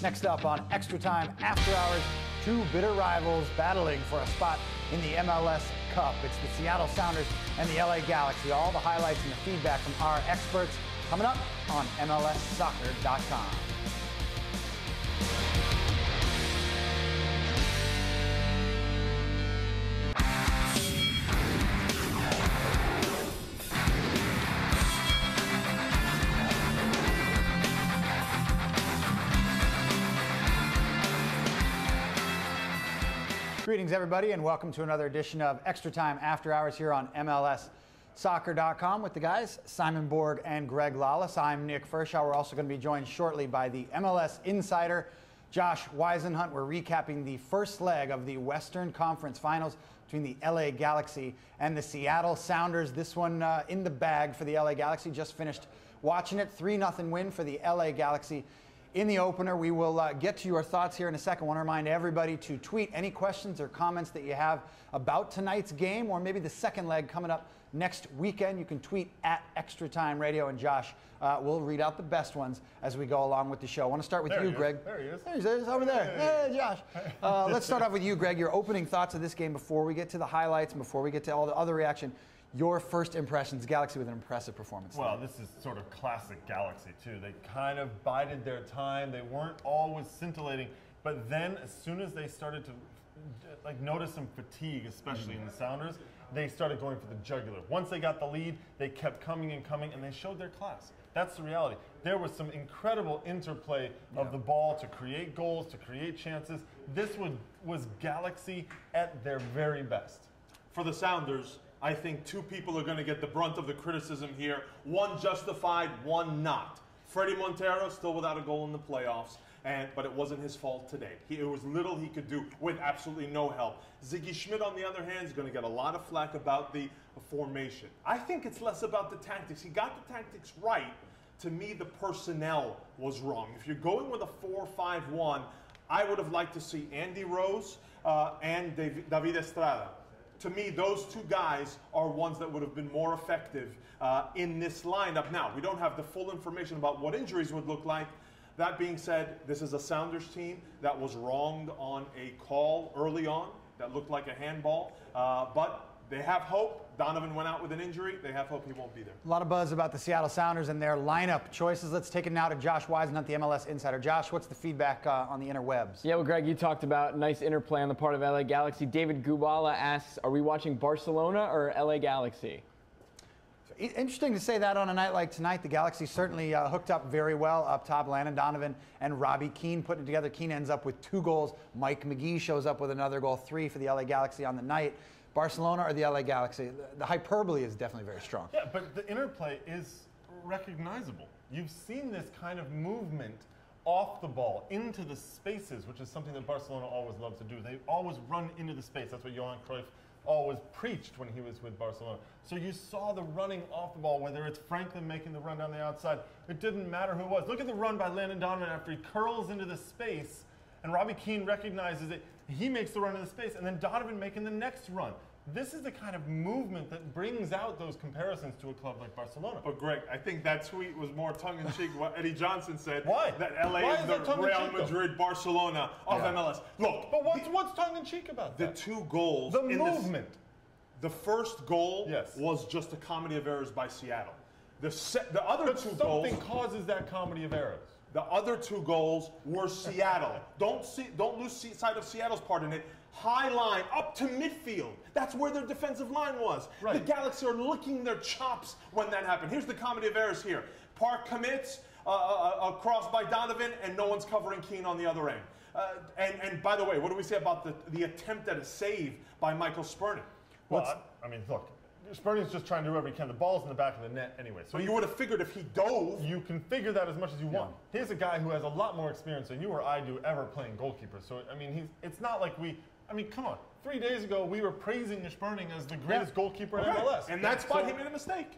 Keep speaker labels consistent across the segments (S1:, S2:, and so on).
S1: Next up on Extra Time After Hours, two bitter rivals battling for a spot in the MLS Cup. It's the Seattle Sounders and the LA Galaxy. All the highlights and the feedback from our experts coming up on MLSsoccer.com. Greetings, everybody, and welcome to another edition of Extra Time After Hours here on MLSsoccer.com with the guys, Simon Borg and Greg Lawless. I'm Nick Fershaw. We're also going to be joined shortly by the MLS insider, Josh Weisenhunt. We're recapping the first leg of the Western Conference Finals between the LA Galaxy and the Seattle Sounders. This one in the bag for the LA Galaxy. Just finished watching it. 3-0 win for the LA Galaxy in the opener. We will get to your thoughts here in a second. I want to remind everybody to tweet any questions or comments that you have about tonight's game or maybe the second leg coming up next weekend. You can tweet at Extra Time Radio, and Josh will read out the best ones as we go along with the show. I want to start with you, Greg.
S2: There he is.
S1: There he is, over there. Hey, Josh. Let's start off with you, Greg. Your opening thoughts of this game before we get to the highlights and before we get to all the other reaction. Your first impressions, Galaxy with an impressive performance.
S2: Well, this is sort of classic Galaxy, too. They kind of bided their time. They weren't always scintillating. But then, as soon as they started to notice some fatigue, especially in the Sounders, they started going for the jugular. Once they got the lead, they kept coming and coming, and they showed their class. That's the reality. There was some incredible interplay of the ball to create goals, to create chances. This was Galaxy at their very best.
S3: For the Sounders, I think two people are going to get the brunt of the criticism here. One justified, one not. Freddie Montero still without a goal in the playoffs, but it wasn't his fault today. It was little he could do with absolutely no help. Ziggy Schmidt, on the other hand, is going to get a lot of flack about the formation. I think it's less about the tactics. He got the tactics right. To me, the personnel was wrong. If you're going with a 4-5-1, I would have liked to see Andy Rose and David Estrada. To me, those two guys are ones that would have been more effective in this lineup. Now, we don't have the full information about what injuries would look like. That being said, this is a Sounders team that was wronged on a call early on that looked like a handball. But they have hope. Donovan went out with an injury. They have hope he won't be there.
S1: A lot of buzz about the Seattle Sounders and their lineup choices. Let's take it now to Josh Weisenhunt, the MLS insider. Josh, what's the feedback on the interwebs?
S4: Yeah, well, Greg, you talked about nice interplay on the part of LA Galaxy. David Gubala asks, are we watching Barcelona or LA Galaxy?
S1: Interesting to say that on a night like tonight. The Galaxy certainly hooked up very well up top. Landon Donovan and Robbie Keane putting it together. Keane ends up with 2 goals. Mike McGee shows up with another goal, 3 for the LA Galaxy on the night. Barcelona or the LA Galaxy? The hyperbole is definitely very strong.
S2: Yeah, but the interplay is recognizable. You've seen this kind of movement off the ball into the spaces, which is something that Barcelona always loves to do. They always run into the space. That's what Johan Cruyff always preached when he was with Barcelona. So you saw the running off the ball, whether it's Franklin making the run down the outside. It didn't matter who it was. Look at the run by Landon Donovan after he curls into the space, and Robbie Keane recognizes it. He makes the run in the space, and then Donovan making the next run. This is the kind of movement that brings out those comparisons to a club like Barcelona.
S3: But Greg, I think that tweet was more tongue-in-cheek what Eddie Johnson said.
S2: Why?
S3: That LA is the Real Madrid, Barcelona of MLS. Look,
S2: but what's tongue-in-cheek about that?
S3: The 2 goals.
S2: The movement.
S3: The first goal was just a comedy of errors by Seattle. The other 2 goals.
S2: Something causes that comedy of errors.
S3: The other 2 goals were Seattle. Don't lose sight of Seattle's part in it. High line up to midfield. That's where their defensive line was. Right. The Galaxy are licking their chops when that happened. Here's the comedy of errors here. Park commits a cross by Donovan, and no one's covering Keane on the other end. And by the way, what do we say about the attempt at a save by Michael Spurnin?
S2: Well, I mean, look, Spurnin's just trying to do whatever he can. The ball's in the back of the net anyway.
S3: So you would have figured if he dove.
S2: You can figure that as much as you want. Here's a guy who has a lot more experience than you or I do ever playing goalkeeper. So, I mean, it's not like come on. 3 days ago, we were praising Spurnin as the greatest goalkeeper in MLS.
S3: And that spot, he made a mistake.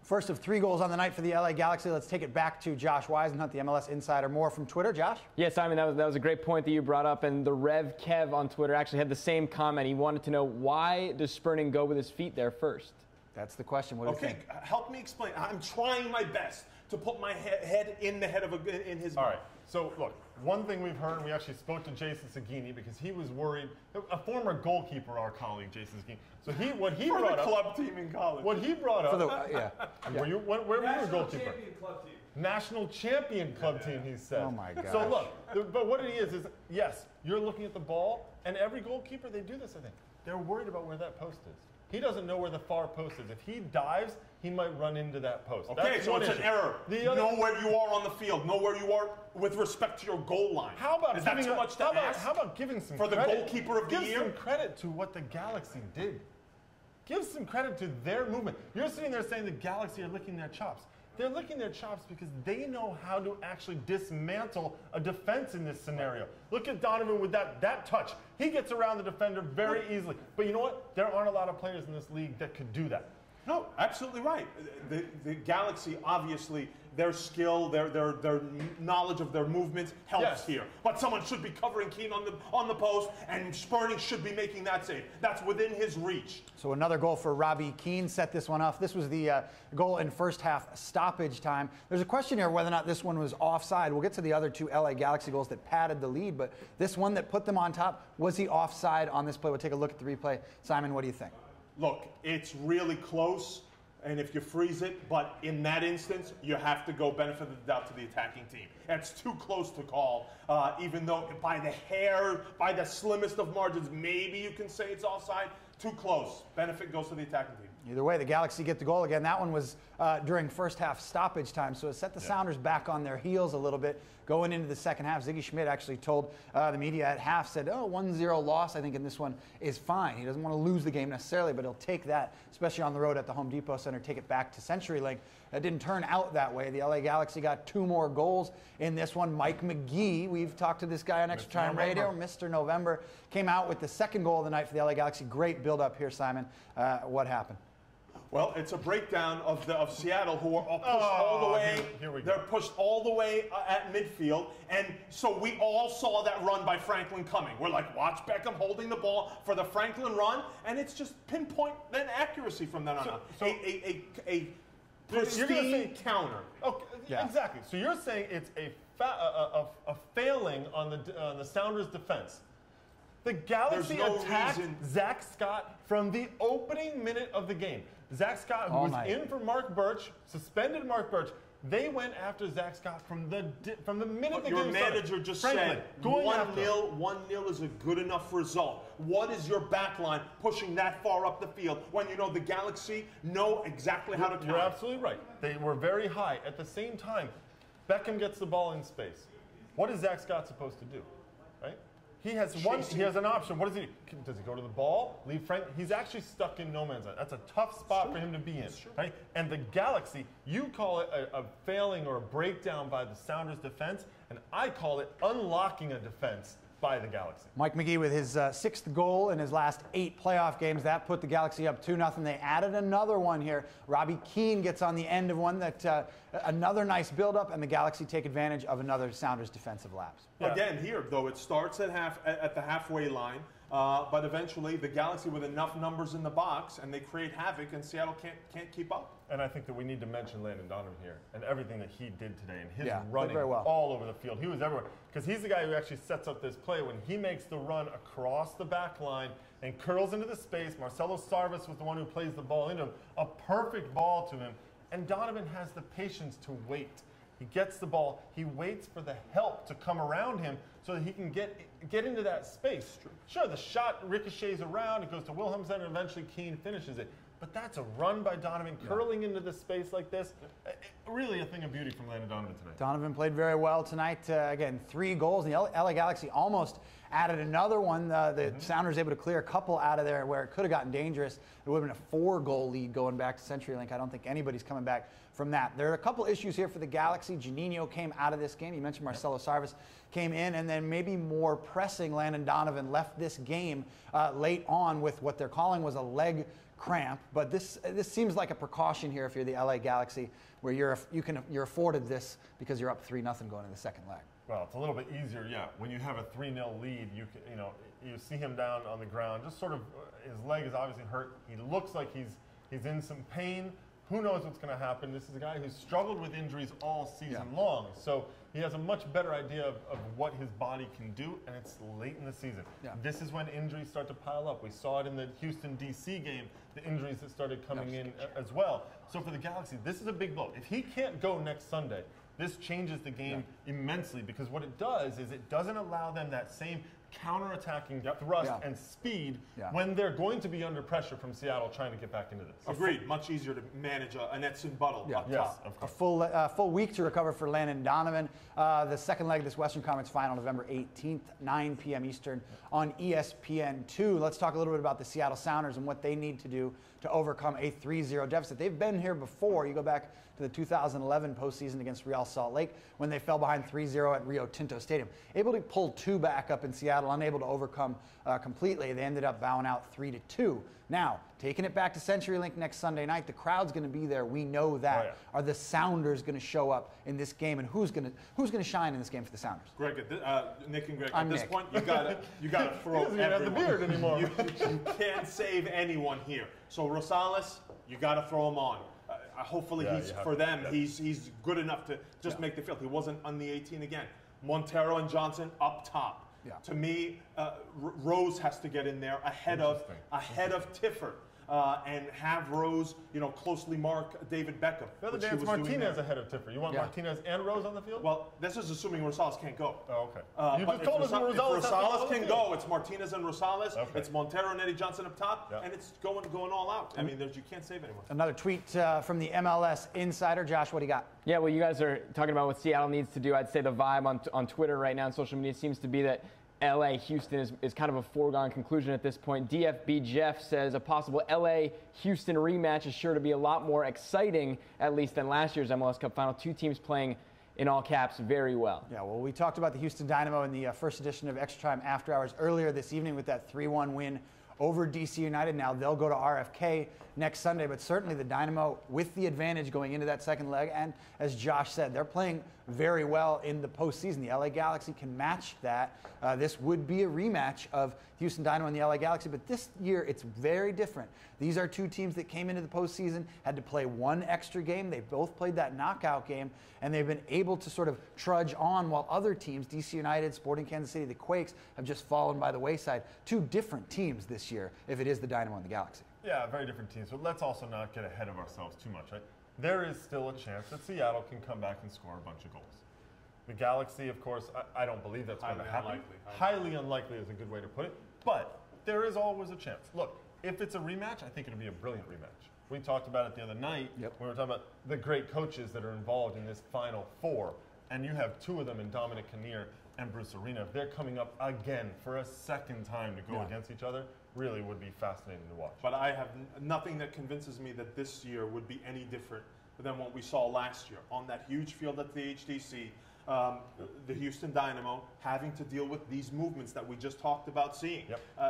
S1: First of 3 goals on the night for the LA Galaxy. Let's take it back to Josh Weisenhunt, the MLS insider. More from Twitter. Josh?
S4: Yeah, Simon, that was a great point that you brought up. And the Rev Kev on Twitter actually had the same comment. He wanted to know, why does Spurnin go with his feet there first?
S1: That's the question. What do you think?
S3: Okay, help me explain. I'm trying my best to put my head in the head of in his
S2: All
S3: mind.
S2: right. So look, one thing we've heard, and we actually spoke to Jason Sagini because he was worried. A former goalkeeper, our colleague Jason Sagini. So what he
S3: For
S2: brought
S3: the
S2: up,
S3: club team in college.
S2: what he brought up.
S1: Yeah.
S2: Where were you a goalkeeper?
S5: Champion club team.
S2: National champion club team, he said.
S1: Oh my gosh.
S2: So look, but what it is yes, you're looking at the ball, and every goalkeeper, they do this, I think. They're worried about where that post is. He doesn't know where the far post is. If he dives, he might run into that post.
S3: Okay,
S2: That's
S3: so
S2: one
S3: it's
S2: issue.
S3: an error.
S2: The other,
S3: Know where you are on the field. Know where you are with respect to your goal line.
S2: how about
S3: Is that
S2: giving
S3: too much to ask?
S2: how about giving some
S3: For the
S2: credit,
S3: goalkeeper of the
S2: give
S3: year?
S2: some credit to what the Galaxy did. Give some credit to their movement. You're sitting there saying the Galaxy are licking their chops. They're licking their chops because they know how to actually dismantle a defense in this scenario. Look at Donovan with that touch. He gets around the defender very easily. But you know what? There aren't a lot of players in this league that could do that.
S3: No, absolutely right. The Galaxy, obviously, their skill, their knowledge of their movements helps
S2: Yes.
S3: here. But someone should be covering Keane on the post, and Spurning should be making that save. That's within his reach.
S1: So another goal for Robbie Keane set this one off. This was the goal in first half stoppage time. There's a question here whether or not this one was offside. We'll get to the other two LA Galaxy goals that padded the lead, but this one that put them on top, was he offside on this play? We'll take a look at the replay. Simon, what do you think?
S3: Look, it's really close, and if you freeze it, but in that instance, you have to go benefit of the doubt to the attacking team. It's too close to call, even though by the hair, by the slimmest of margins, maybe you can say it's offside. Too close. Benefit goes to the attacking team.
S1: Either way, the Galaxy get the goal again. That one was during first half stoppage time, so it set the Sounders back on their heels a little bit going into the second half. Ziggy Schmidt actually told the media at half, said, 1-0 loss, I think, in this one is fine. He doesn't want to lose the game necessarily, but he'll take that, especially on the road at the Home Depot Center, take it back to CenturyLink. It didn't turn out that way. The LA Galaxy got 2 more goals in this one. Mike McGee, we've talked to this guy on Extra Time Radio, Mr. November, came out with the second goal of the night for the LA Galaxy. Great build-up here, Simon. What happened?
S3: Well, it's a breakdown of Seattle, who are pushed all the way.
S2: Here we go.
S3: They're pushed all the way at midfield, and so we all saw that run by Franklin coming. We're like, watch Beckham holding the ball for the Franklin run, and it's just pinpoint then accuracy from then on. A pristine counter.
S2: Okay,
S1: Yeah.
S2: exactly. So you're saying it's a failing on the Sounders' defense. The Galaxy
S3: There's no
S2: attacked
S3: reason.
S2: Zach Scott from the opening minute of the game. Zach Scott, who
S1: All
S2: was
S1: night.
S2: in for Mark Birch, suspended Mark Birch. They went after Zach Scott from the minute
S3: But
S2: the
S3: your
S2: game
S3: manager
S2: started.
S3: just
S2: Franklin,
S3: said
S2: going after him.
S3: 1-0 is a good enough result. What is your back line pushing that far up the field when you know the Galaxy know exactly how to
S2: You're
S3: counter?
S2: absolutely right. They were very high. At the same time, Beckham gets the ball in space. What is Zach Scott supposed to do? Right? He has an option. What does he do? Does he go to the ball? Leave Frank? He's actually stuck in no man's land. That's a tough spot for him to be in. Right? And the Galaxy, you call it a failing or a breakdown by the Sounders defense, and I call it unlocking a defense by the Galaxy.
S1: Mike McGee with his 6th goal in his last 8 playoff games. That put the Galaxy up 2-0. They added another one here. Robbie Keane gets on the end of one. Another nice build-up, and the Galaxy take advantage of another Sounders defensive lapse.
S2: Yeah.
S3: Again, here though, it starts at the halfway line, but eventually the Galaxy with enough numbers in the box, and they create havoc, and Seattle can't keep up.
S2: And I think that we need to mention Landon Donovan here and everything that he did today and his
S1: Yeah, played
S2: running
S1: very well.
S2: all over the field. He was everywhere because he's the guy who actually sets up this play when he makes the run across the back line and curls into the space. Marcelo Sarvis was the one who plays the ball into him. A perfect ball to him. And Donovan has the patience to wait. He gets the ball. He waits for the help to come around him so that he can get into that space. Sure, the shot ricochets around. It goes to Wilhelmsen, and eventually Keane finishes it. But that's a run by Donovan, curling into the space like this. Really a thing of beauty from Landon Donovan tonight.
S1: Donovan played very well tonight. Again, 3 goals. The LA Galaxy almost added another one. The Sounders able to clear a couple out of there where it could have gotten dangerous. It would have been a 4-goal lead going back to CenturyLink. I don't think anybody's coming back from that. There are a couple issues here for the Galaxy. Juninho came out of this game. You mentioned Marcelo Sarvis came in, and then maybe more pressing. Landon Donovan left this game late on with what they're calling was a leg cramp, but this seems like a precaution here if you're the LA Galaxy, where you're afforded this because you're up 3-0 going into the second leg.
S2: Well, it's a little bit easier, yeah. When you have a 3-0 lead, you see him down on the ground. Just sort of, his leg is obviously hurt. He looks like he's He's in some pain. Who knows what's going to happen? This is a guy who's struggled with injuries all season long. So he has a much better idea of what his body can do, and it's late in the season. This is when injuries start to pile up. We saw it in the Houston, D.C. game, the injuries that started coming in as well. So for the Galaxy, this is a big blow. If he can't go next Sunday, this changes the game immensely, because what it does is it doesn't allow them that same counter-attacking thrust and speed when they're going to be under pressure from Seattle trying to get back into this.
S3: Agreed. Much easier to manage an Edson Buttle up top.
S1: A full week to recover for Landon Donovan. The second leg of this Western Conference Final, November 18th, 9 p.m. Eastern on ESPN2. Let's talk a little bit about the Seattle Sounders and what they need to do to overcome a 3-0 deficit. They've been here before. You go back to the 2011 postseason against Real Salt Lake when they fell behind 3-0 at Rio Tinto Stadium. Able to pull 2 back up in Seattle, unable to overcome completely. They ended up bowing out 3-2. Now, taking it back to CenturyLink next Sunday night, the crowd's going to be there. We know that. Are the Sounders going to show up in this game, and who's going to shine in this game for the Sounders?
S3: Greg, Nick and Greg, at this point, you gotta throw everyone. He doesn't have the beard anymore. You can't save anyone here. So Rosales, you got to throw him on. Hopefully, he's good enough to just make the field. He wasn't on the 18 again. Montero and Johnson up top. To me, Rose has to get in there ahead of Tifford. And have Rose, closely mark David Beckham.
S2: The other day, it's Martinez ahead of Tifford. You want Martinez and Rose on the field?
S3: Well, this is assuming Rosales can't go.
S2: Oh, okay. You just told us
S3: Rosales can go. It's Martinez and Rosales. Okay. It's Montero and Eddie Johnson up top, and it's going all out. I mean, you can't save anyone.
S1: Another tweet from the MLS Insider. Josh, what do you got?
S4: Yeah, well, you guys are talking about what Seattle needs to do. I'd say the vibe on Twitter right now and social media seems to be that LA Houston is kind of a foregone conclusion at this point. DFB Jeff says a possible LA Houston rematch is sure to be a lot more exciting, at least than last year's MLS Cup final. 2 teams playing in all caps very well.
S1: Yeah, well, we talked about the Houston Dynamo in the first edition of Extra Time After Hours earlier this evening with that 3-1 win over DC United. Now they'll go to RFK next Sunday, but certainly the Dynamo with the advantage going into that second leg. And as Josh said, they're playing very well in the postseason. The LA Galaxy can match that. This would be a rematch of Houston Dynamo and the LA Galaxy, but this year it's very different. These are 2 teams that came into the postseason, had to play 1 extra game. They both played that knockout game, and they've been able to sort of trudge on while other teams, DC United, Sporting Kansas City, the Quakes, have just fallen by the wayside. 2 different teams this year, if it is the Dynamo and the Galaxy.
S2: Yeah, very different teams, but let's also not get ahead of ourselves too much, right? There is still a chance that Seattle can come back and score a bunch of goals. The Galaxy, of course, I don't believe that's going to happen. Highly unlikely is a good way to put it, but there is always a chance. Look, if it's a rematch, I think it'll be a brilliant rematch. We talked about it the other night when we were talking about the great coaches that are involved in this Final Four, and you have 2 of them in Dominic Kinnear and Bruce Arena. If they're coming up again for a second time to go against each other, really would be fascinating to watch.
S3: But I have nothing that convinces me that this year would be any different than what we saw last year on that huge field at the HTC. The Houston Dynamo having to deal with these movements that we just talked about seeing.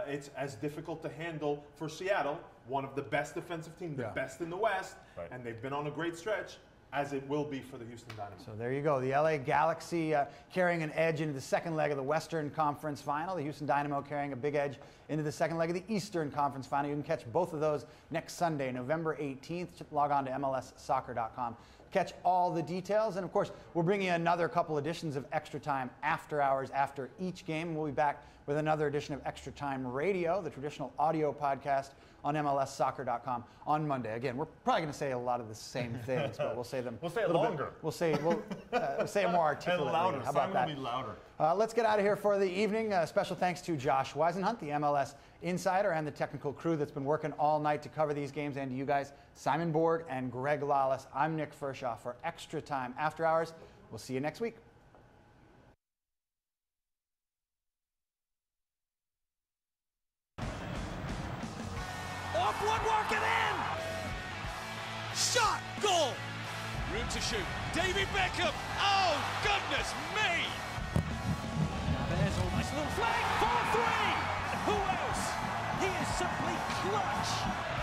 S3: It's as difficult to handle for Seattle, one of the best defensive teams, the best in the West, and they've been on a great stretch, as it will be for the Houston Dynamo.
S1: So there you go. The LA Galaxy carrying an edge into the second leg of the Western Conference Final. The Houston Dynamo carrying a big edge into the second leg of the Eastern Conference Final. You can catch both of those next Sunday, November 18th. Log on to MLSsoccer.com. Catch all the details. And, of course, we'll bring you another couple editions of Extra Time After Hours after each game. We'll be back with another edition of Extra Time Radio, the traditional audio podcast on MLSsoccer.com on Monday. Again, we're probably going to say a lot of the same things, but we'll say them.
S2: We'll say it longer.
S1: We'll say it more articulately.
S2: And louder.
S1: How about that?
S2: Will be louder.
S1: Let's get out of here for the evening. Special thanks to Josh Weisenhunt, the MLS Insider, and the technical crew that's been working all night to cover these games, and to you guys, Simon Borg and Greg Lawless. I'm Nick Fershaw for Extra Time After Hours. We'll see you next week.
S5: Off woodwork and in! Shot! Goal! Room to shoot. David Beckham! Oh, goodness me! Now there's almost a little flag. 4-3! Who else? He is simply clutch.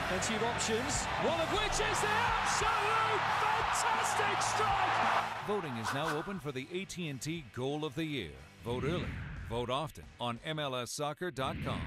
S5: Plenty of options, one of which is the absolute fantastic strike!
S6: Voting is now open for the AT&T Goal of the Year. Vote early, vote often on MLSsoccer.com.